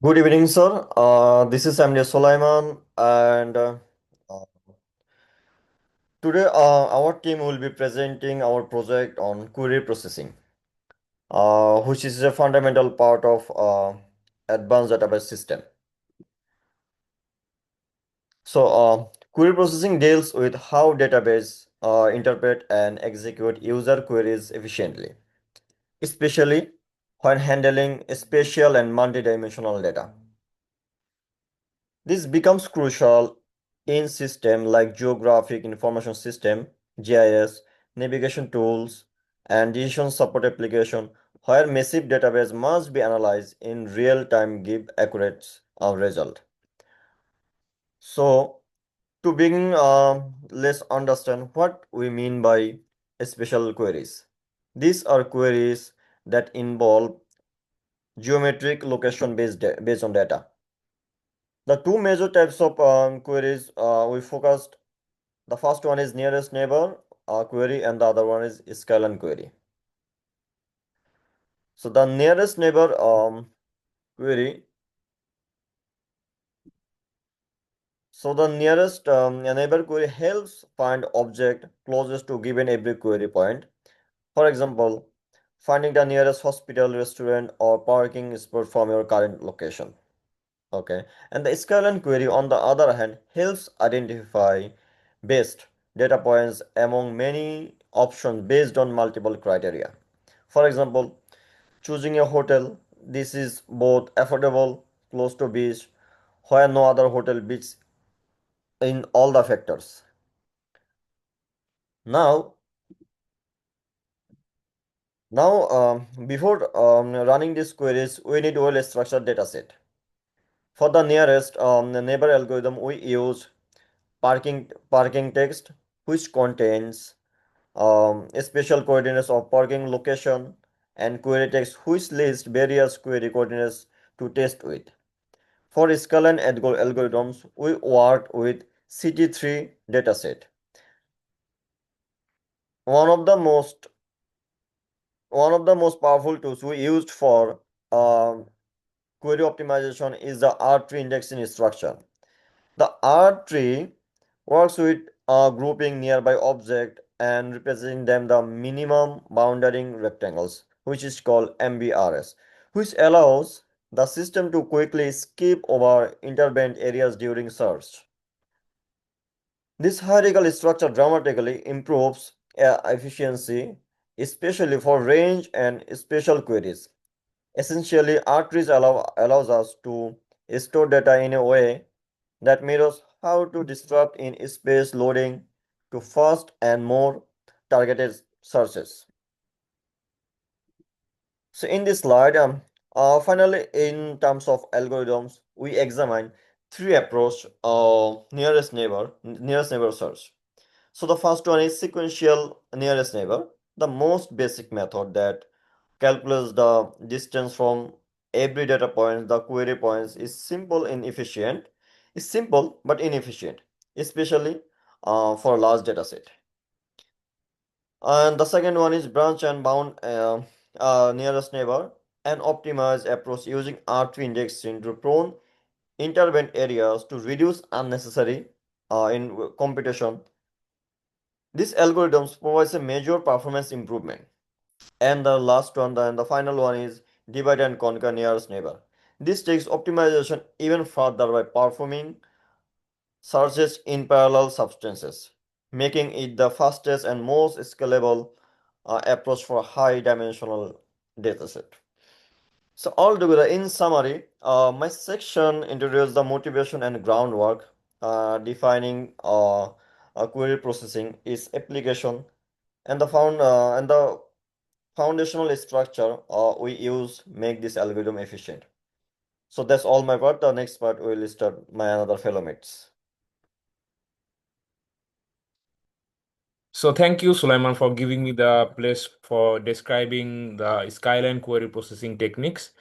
Good evening, sir. This is Amir Sulaiman, and uh, today our team will be presenting our project on query processing, which is a fundamental part of advanced database system. Query processing deals with how database interpret and execute user queries efficiently, especially when handling spatial and multidimensional data. This becomes crucial in systems like geographic information system, GIS, navigation tools, and decision support application, where massive database must be analyzed in real time give accurate result. So to begin, let's understand what we mean by special queries. These are queries that involve geometric location based on data. The two major types of queries we focused. The first one is nearest neighbor query, and the other one is scalar query. So the nearest neighbor query. So the nearest neighbor query helps find object closest to given every query point. For example, finding the nearest hospital, restaurant, or parking spot from your current location. Okay, and the scalar query, on the other hand, helps identify best data points among many options based on multiple criteria. For example, choosing a hotel, this is both affordable, close to beach, where no other hotel beats in all the factors. Now, before running these queries, we need well-structured data set. For the nearest neighbor algorithm, we use parking text, which contains special coordinates of parking location, and query text, which lists various query coordinates to test with. For scalar algorithms, we work with CT3 dataset. One of the most one of the most powerful tools we used for um, query optimization is the R-tree indexing structure. The R-tree works with grouping nearby object and representing them the minimum bounding rectangles, which is called MBRS, which allows the system to quickly skip over intervened areas during search. This hierarchical structure dramatically improves efficiency, especially for range and special queries. Essentially, R-trees allows us to store data in a way that mirrors how to disrupt in space loading to fast and more targeted searches. So in this slide, finally, in terms of algorithms, we examine three approach nearest neighbor search. So the first one is sequential nearest neighbor, the most basic method that calculates the distance from every data point. The query points is simple but inefficient, especially for large data set. And the second one is branch and bound nearest neighbor, an optimized approach using R3 indexing to prone intervened areas to reduce unnecessary in computation. This algorithms provides a major performance improvement. And the last one, the final one is divide and conquer nearest neighbor. This takes optimization even further by performing searches in parallel substances, making it the fastest and most scalable approach for high dimensional dataset. So altogether, in summary, my section introduces the motivation and groundwork, defining query processing, its application, and the foundational structure we use make this algorithm efficient. So that's all my part. The next part will start my another fellow mates. So thank you, Sulaiman, for giving me the place for describing the skyline query processing techniques.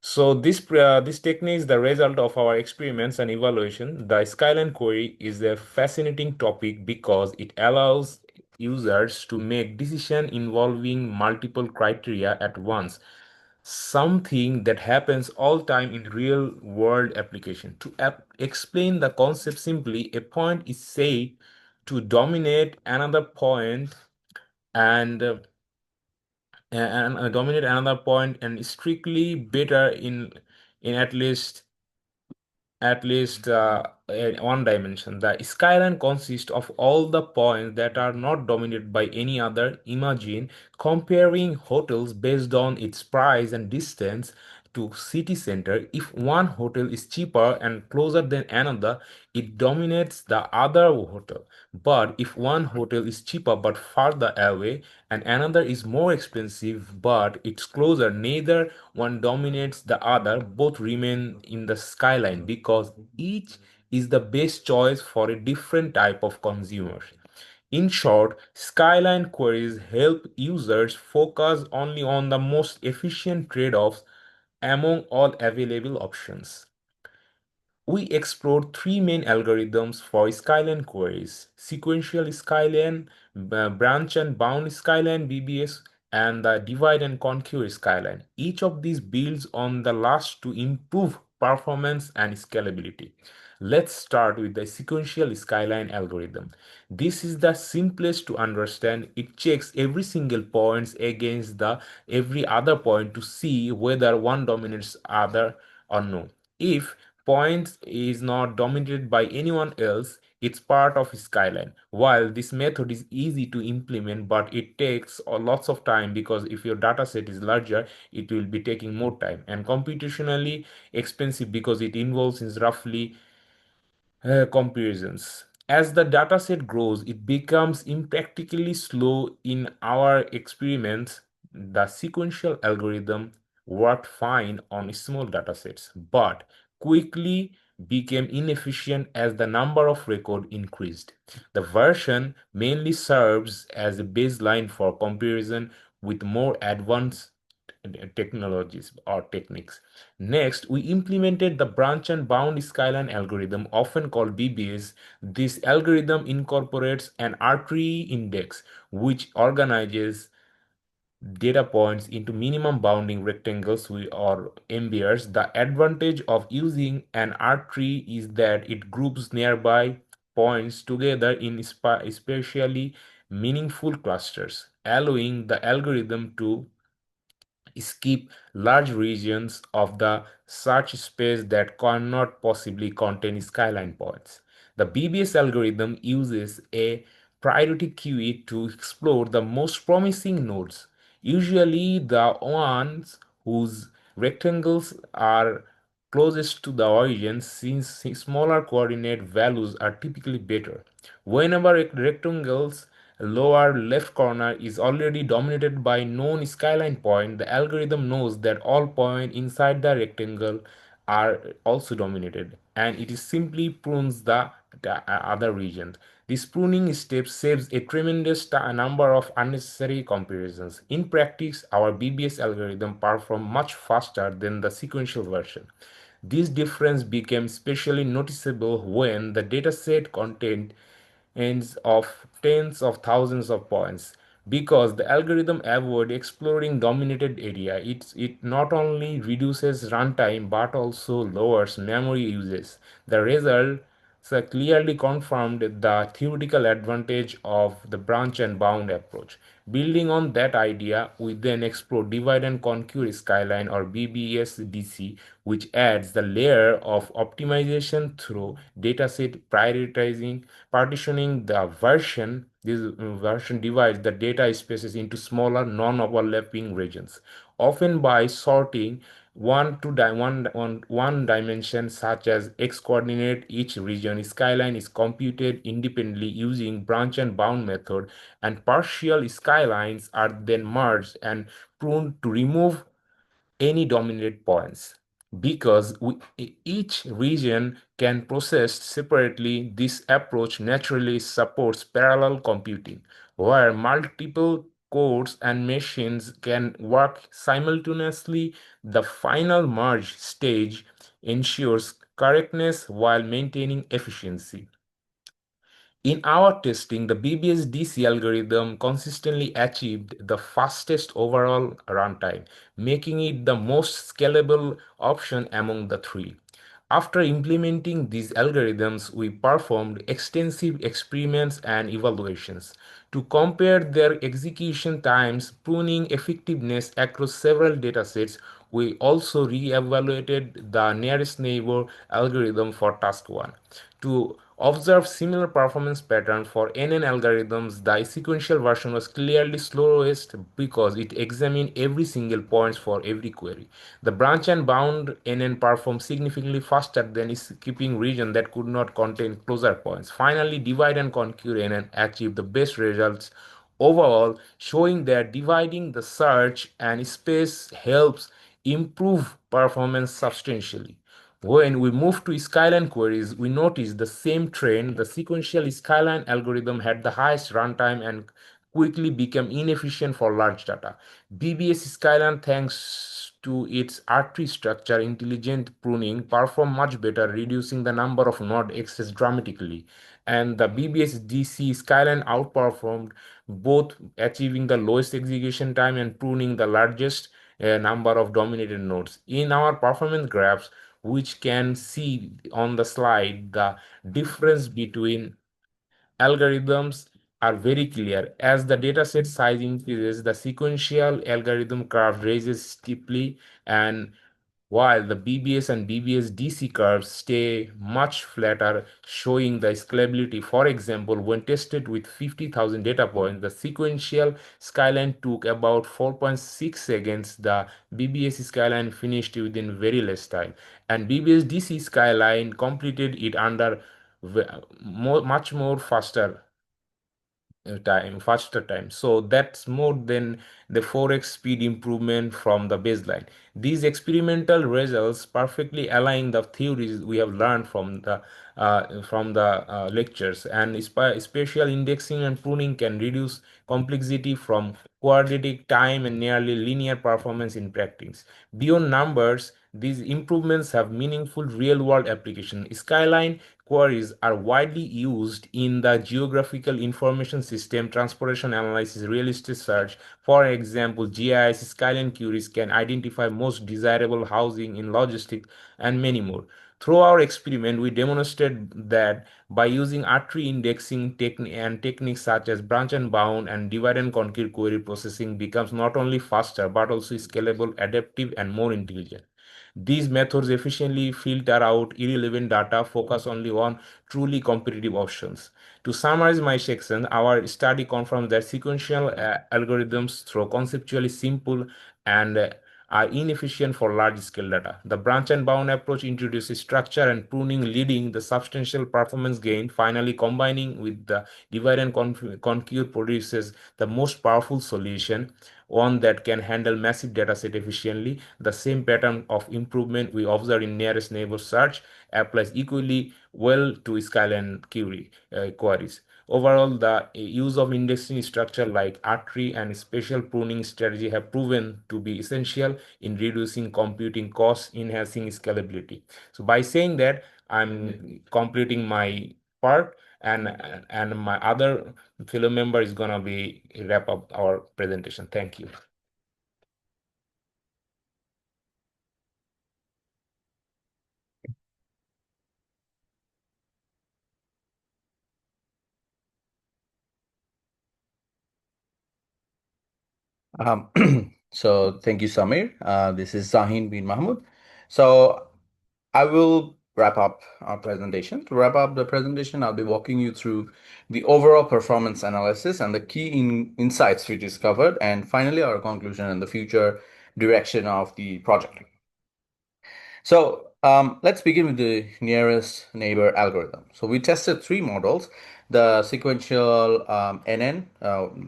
So this technique is the result of our experiments and evaluation. The skyline query is a fascinating topic because it allows users to make decisions involving multiple criteria at once, something that happens all time in real world application. To explain the concept simply, a point is said to dominate another point and dominate another point and strictly better in at least one dimension. The skyline consists of all the points that are not dominated by any other. Imagine comparing hotels based on its price and distance to city center. If one hotel is cheaper and closer than another, it dominates the other hotel. But if one hotel is cheaper but farther away and another is more expensive but it's closer, neither one dominates the other, both remain in the skyline because each is the best choice for a different type of consumer. In short, skyline queries help users focus only on the most efficient trade-offs among all available options. We explored three main algorithms for skyline queries: sequential skyline, branch and bound skyline (BBS), and the divide and conquer skyline. Each of these builds on the last to improve performance and scalability. Let's start with the sequential skyline algorithm. This is the simplest to understand. It checks every single points against the every other point to see whether one dominates other or no. If points is not dominated by anyone else, it's part of skyline. While this method is easy to implement, but it takes lots of time because if your data set is larger, it will be taking more time and computationally expensive because it involves is roughly comparisons. As the dataset grows, it becomes impractically slow. In our experiments, the sequential algorithm worked fine on small datasets, but quickly became inefficient as the number of records increased. The version mainly serves as a baseline for comparison with more advanced technologies or techniques. Next, we implemented the branch and bound skyline algorithm, often called BBS. This algorithm incorporates an artery index, which organizes data points into minimum bounding rectangles or MBRs. The advantage of using an artery is that it groups nearby points together in especially meaningful clusters, allowing the algorithm to skip large regions of the search space that cannot possibly contain skyline points. The BBS algorithm uses a priority queue to explore the most promising nodes, usually the ones whose rectangles are closest to the origin, since smaller coordinate values are typically better. Whenever a rectangle's lower left corner is already dominated by known skyline point, the algorithm knows that all points inside the rectangle are also dominated, and it is simply prunes the other regions. This pruning step saves a tremendous number of unnecessary comparisons. In practice, our BBS algorithm performs much faster than the sequential version. This difference became especially noticeable when the dataset contained ends of tens of thousands of points. Because the algorithm avoid exploring dominated area, it not only reduces runtime but also lowers memory uses. The result clearly confirmed the theoretical advantage of the branch and bound approach. Building on that idea, we then explore divide and conquer skyline or BBSDC, which adds the layer of optimization through dataset prioritizing, partitioning the version. This version divides the data spaces into smaller non-overlapping regions, often by sorting one dimension such as x coordinate. Each region skyline is computed independently using branch and bound method, and partial skylines are then merged and pruned to remove any dominant points. Because each region can process separately, this approach naturally supports parallel computing, where multiple cores and machines can work simultaneously. The final merge stage ensures correctness while maintaining efficiency. In our testing, the BBS-DC algorithm consistently achieved the fastest overall runtime, making it the most scalable option among the three. After implementing these algorithms, we performed extensive experiments and evaluations to compare their execution times, pruning effectiveness across several datasets. We also re-evaluated the nearest neighbor algorithm for task 1 to observe similar performance patterns for NN algorithms. The sequential version was clearly slowest because it examined every single points for every query. The branch and bound NN performed significantly faster than its skipping region that could not contain closure points. Finally, divide and conquer NN achieved the best results overall, showing that dividing the search and space helps improve performance substantially. When we moved to skyline queries, we noticed the same trend. The sequential skyline algorithm had the highest runtime and quickly became inefficient for large data. BBS Skyline, thanks to its R-tree structure, intelligent pruning, performed much better, reducing the number of node access dramatically. And the BBS DC Skyline outperformed both, achieving the lowest execution time and pruning the largest number of dominated nodes. In our performance graphs, which can see on the slide, the difference between algorithms are very clear. As the dataset size increases, the sequential algorithm curve raises steeply, and while the BBS and BBS DC curves stay much flatter, showing the scalability. For example, when tested with 50,000 data points, the sequential skyline took about 4.6 seconds. The BBS skyline finished within very less time, and BBS DC skyline completed it under much more faster time. So that's more than the 4x speed improvement from the baseline. These experimental results perfectly align the theories we have learned from the lectures, and spatial indexing and pruning can reduce complexity from quadratic time and nearly linear performance in practice. Beyond numbers, these improvements have meaningful real-world application. Skyline queries are widely used in the geographical information system, transportation analysis, real estate search. For example, GIS Skyline queries can identify most desirable housing in logistics and many more. Through our experiment, we demonstrated that by using R-tree indexing and techniques such as branch and bound and divide and conquer, query processing becomes not only faster but also scalable, adaptive, and more intelligent. These methods efficiently filter out irrelevant data, focus only on truly competitive options. To summarize my section, our study confirms that sequential algorithms, though conceptually simple and are inefficient for large-scale data. The branch and bound approach introduces structure and pruning, leading the substantial performance gain. Finally, combining with the divide and conquer produces the most powerful solution, one that can handle massive dataset efficiently. The same pattern of improvement we observe in nearest neighbor search applies equally well to skyline queries. Overall, the use of indexing structure like R-tree and spatial pruning strategy have proven to be essential in reducing computing costs, enhancing scalability. So by saying that, I'm completing my part, and my other fellow member is gonna be wrap up our presentation. Thank you. Um, so thank you, Samir. This is Zahin bin Mahmoud. So I will wrap up our presentation. To wrap up the presentation, I'll be walking you through the overall performance analysis and the key insights we discovered, and finally our conclusion and the future direction of the project. So let's begin with the nearest neighbor algorithm. So we tested three models: the sequential NN,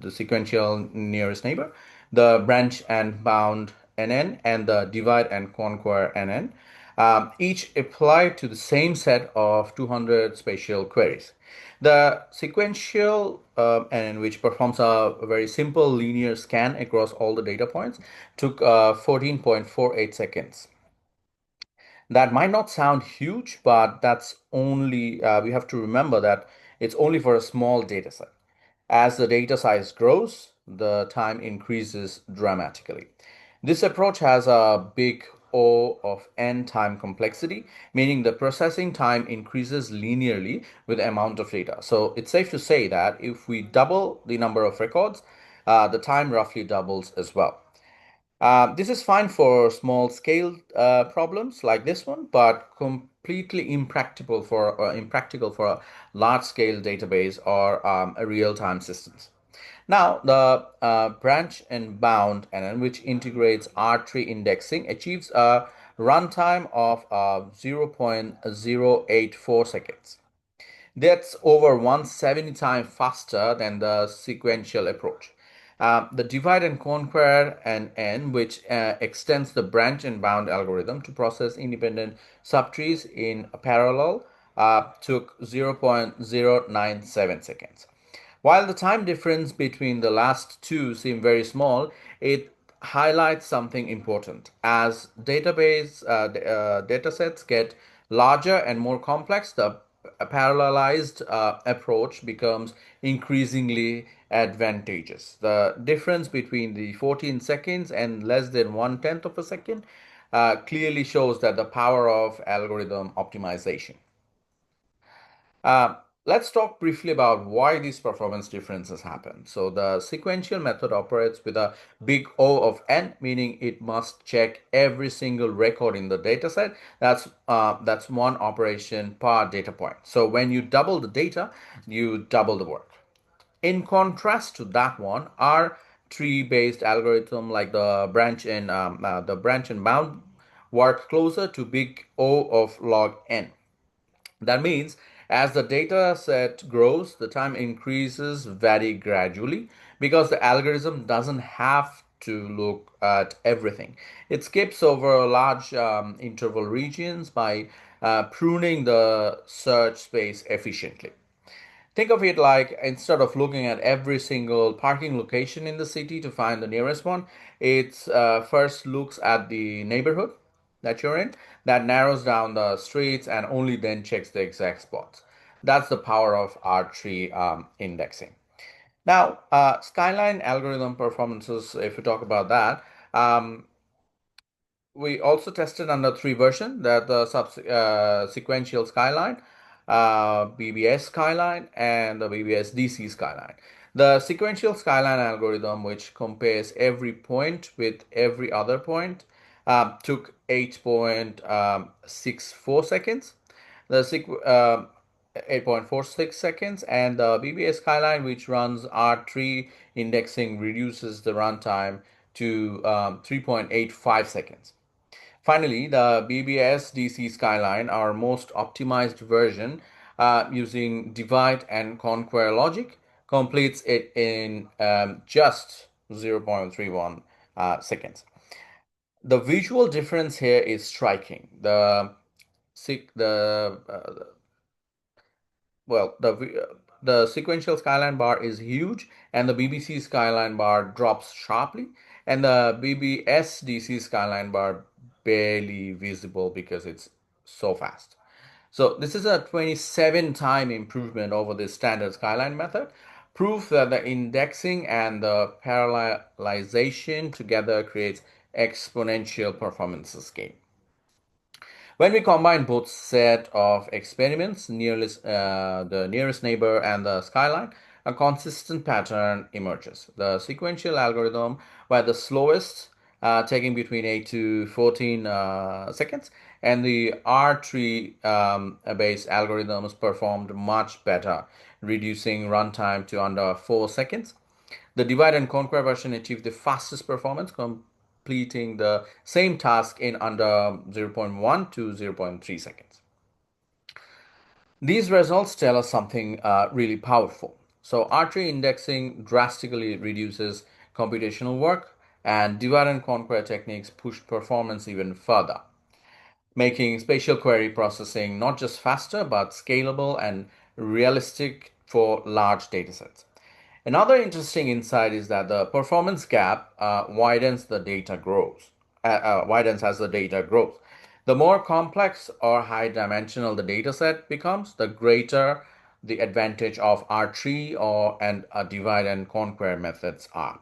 the sequential nearest neighbor, the branch and bound NN, and the divide and conquer NN, each applied to the same set of 200 spatial queries. The sequential NN, which performs a very simple linear scan across all the data points, took 14.48 seconds. That might not sound huge, but that's only, we have to remember that It's only for a small data set. As the data size grows, the time increases dramatically. This approach has a big O of n time complexity, meaning the processing time increases linearly with the amount of data. So it's safe to say that if we double the number of records, the time roughly doubles as well. This is fine for small scale problems like this one, but completely impractical for a large scale database or a real time systems. Now, the branch and bound NN, which integrates R3 indexing, achieves a runtime of 0.084 seconds. That's over 170 times faster than the sequential approach. The divide and conquer and n, which extends the branch and bound algorithm to process independent subtrees in parallel, took 0.097 seconds. While the time difference between the last two seem very small, it highlights something important. As data sets get larger and more complex, the parallelized approach becomes increasingly advantageous. The difference between the 14 seconds and less than one tenth of a second clearly shows that the power of algorithm optimization. Uh, let's talk briefly about why these performance differences happen. So the sequential method operates with a big O of n, meaning it must check every single record in the dataset. That's one operation per data point. So when you double the data, you double the work. In contrast to that one, our tree-based algorithm like the branch and bound work closer to big O of log n. That means as the data set grows, the time increases very gradually because the algorithm doesn't have to look at everything. It skips over large interval regions by pruning the search space efficiently. Think of it like instead of looking at every single parking location in the city to find the nearest one, it first looks at the neighborhood that you're in, that narrows down the streets, and only then checks the exact spots. That's the power of R3 indexing. Now, Skyline algorithm performances, if we talk about that, we also tested under three versions that the sequential skyline, BBS skyline, and the BBS DC skyline. The sequential skyline algorithm, which compares every point with every other point, took 8.64 seconds. The 8.46 seconds, and the BBS skyline, which runs R3 indexing, reduces the runtime to 3.85 seconds. Finally, the BBS DC Skyline, our most optimized version, using divide and conquer logic, completes it in just 0.31 seconds. The visual difference here is striking. The well, the sequential skyline bar is huge, and the BBC skyline bar drops sharply, and the BBS DC skyline bar barely visible because it's so fast. So this is a 27 time improvement over the standard skyline method. Proof that the indexing and the parallelization together creates exponential performance gain. When we combine both set of experiments, the nearest neighbor and the skyline, a consistent pattern emerges. The sequential algorithm were the slowest, taking between 8 to 14 seconds, and the R3 based algorithms performed much better, reducing runtime to under 4 seconds. The divide and conquer version achieved the fastest performance, completing the same task in under 0.1 to 0.3 seconds. These results tell us something really powerful. So, R3 indexing drastically reduces computational work, and divide and conquer techniques push performance even further, making spatial query processing not just faster but scalable and realistic for large datasets. Another interesting insight is that the performance gap widens as the data grows. The more complex or high dimensional the data set becomes, the greater the advantage of R3 and divide and conquer methods are.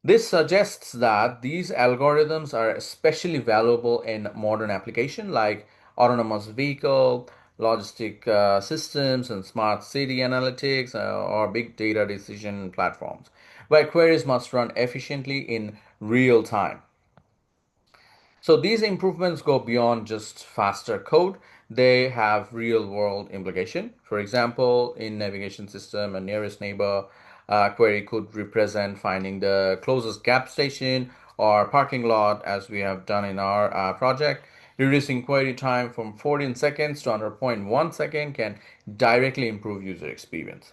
This suggests that these algorithms are especially valuable in modern applications like autonomous vehicle, logistic systems, and smart city analytics or big data decision platforms, where queries must run efficiently in real time. So these improvements go beyond just faster code. They have real world implication. For example, in navigation system, a nearest neighbor query could represent finding the closest gap station or parking lot, as we have done in our project. Reducing query time from 14 seconds to under zero point 0.1 second can directly improve user experience.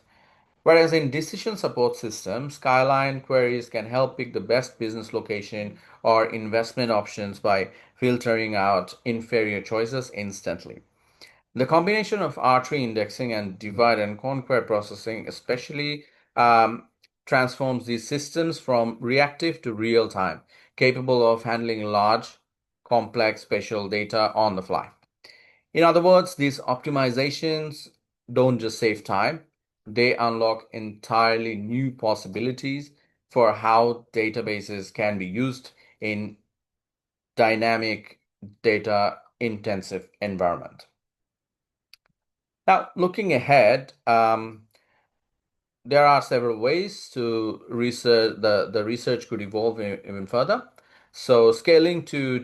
Whereas in decision support systems, Skyline queries can help pick the best business location or investment options by filtering out inferior choices instantly. The combination of R3 indexing and divide and conquer processing especially transforms these systems from reactive to real time, capable of handling large, complex spatial data on the fly. In other words, these optimizations don't just save time, they unlock entirely new possibilities for how databases can be used in dynamic data intensive environment. Now, looking ahead, there are several ways to research the research could evolve even further. So scaling to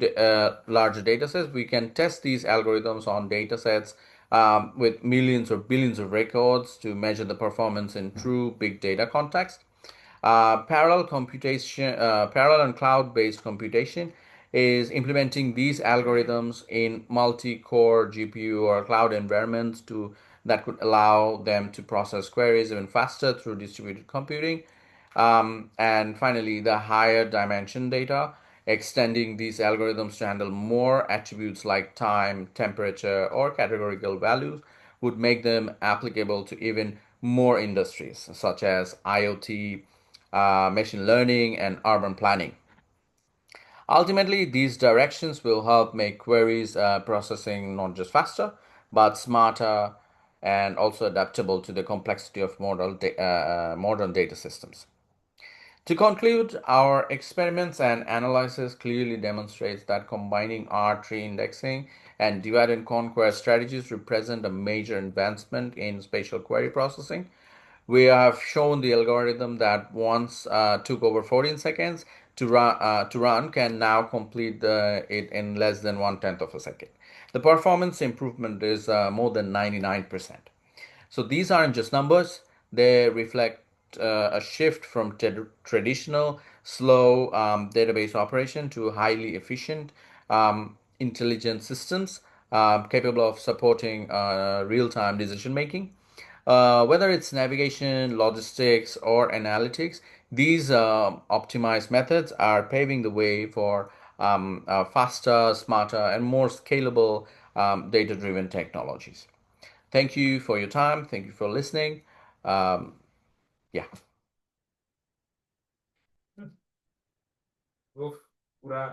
larger data sets, we can test these algorithms on data sets with millions or billions of records to measure the performance in true big data context. Parallel and cloud-based computation is implementing these algorithms in multi-core GPU or cloud environments to that could allow them to process queries even faster through distributed computing. And finally, the higher dimension data, extending these algorithms to handle more attributes like time, temperature, or categorical values would make them applicable to even more industries such as IoT, machine learning, and urban planning. Ultimately, these directions will help make queries processing not just faster, but smarter and also adaptable to the complexity of modern data systems. To conclude, our experiments and analysis clearly demonstrates that combining R3 indexing and divide and conquer strategies represent a major advancement in spatial query processing. We have shown the algorithm that once took over 14 seconds to run can now complete it in less than one tenth of a second. The performance improvement is more than 99%. So these aren't just numbers, they reflect a shift from traditional slow database operation to highly efficient intelligent systems capable of supporting real-time decision making. Whether it's navigation, logistics, or analytics, these optimized methods are paving the way for faster, smarter, and more scalable data driven technologies. Thank you for your time. Thank you for listening. Um, yeah. Uf, pura